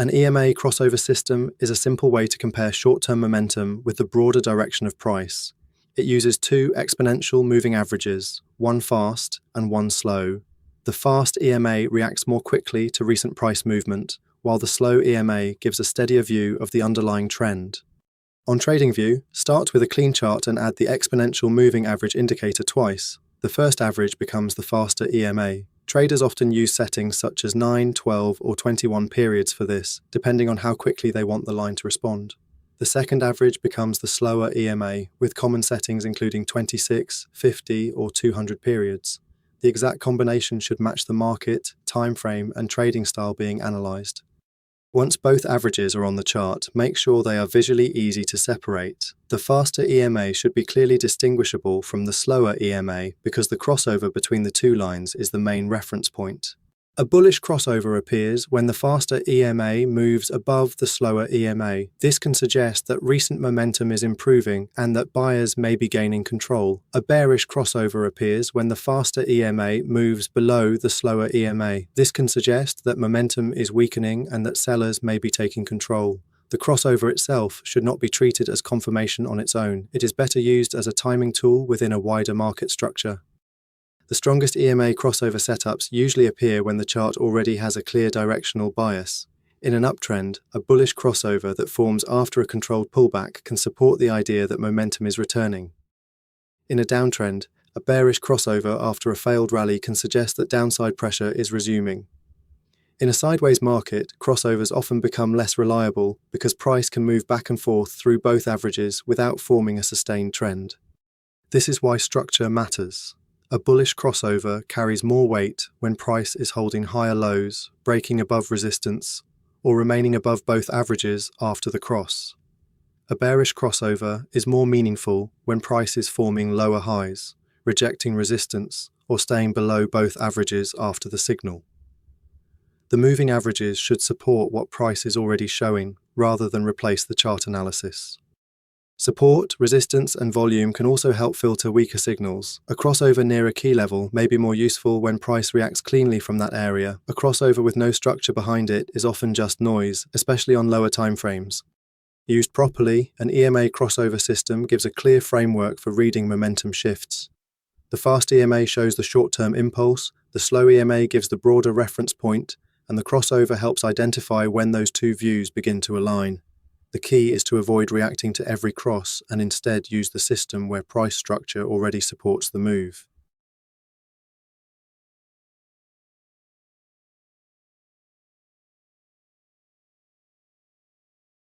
An EMA crossover system is a simple way to compare short-term momentum with the broader direction of price. It uses two exponential moving averages, one fast and one slow. The fast EMA reacts more quickly to recent price movement, while the slow EMA gives a steadier view of the underlying trend. On TradingView, start with a clean chart and add the exponential moving average indicator twice. The first average becomes the faster EMA. Traders often use settings such as 9, 12, or 21 periods for this, depending on how quickly they want the line to respond. The second average becomes the slower EMA, with common settings including 26, 50, or 200 periods. The exact combination should match the market, time frame, and trading style being analyzed. Once both averages are on the chart, make sure they are visually easy to separate. The faster EMA should be clearly distinguishable from the slower EMA because the crossover between the two lines is the main reference point. A bullish crossover appears when the faster EMA moves above the slower EMA. This can suggest that recent momentum is improving and that buyers may be gaining control. A bearish crossover appears when the faster EMA moves below the slower EMA. This can suggest that momentum is weakening and that sellers may be taking control. The crossover itself should not be treated as confirmation on its own. It is better used as a timing tool within a wider market structure. The strongest EMA crossover setups usually appear when the chart already has a clear directional bias. In an uptrend, a bullish crossover that forms after a controlled pullback can support the idea that momentum is returning. In a downtrend, a bearish crossover after a failed rally can suggest that downside pressure is resuming. In a sideways market, crossovers often become less reliable because price can move back and forth through both averages without forming a sustained trend. This is why structure matters. A bullish crossover carries more weight when price is holding higher lows, breaking above resistance, or remaining above both averages after the cross. A bearish crossover is more meaningful when price is forming lower highs, rejecting resistance, or staying below both averages after the signal. The moving averages should support what price is already showing, rather than replace the chart analysis. Support, resistance, and volume can also help filter weaker signals. A crossover near a key level may be more useful when price reacts cleanly from that area. A crossover with no structure behind it is often just noise, especially on lower time frames. Used properly, an EMA crossover system gives a clear framework for reading momentum shifts. The fast EMA shows the short-term impulse, the slow EMA gives the broader reference point, and the crossover helps identify when those two views begin to align. The key is to avoid reacting to every cross and instead use the system where price structure already supports the move.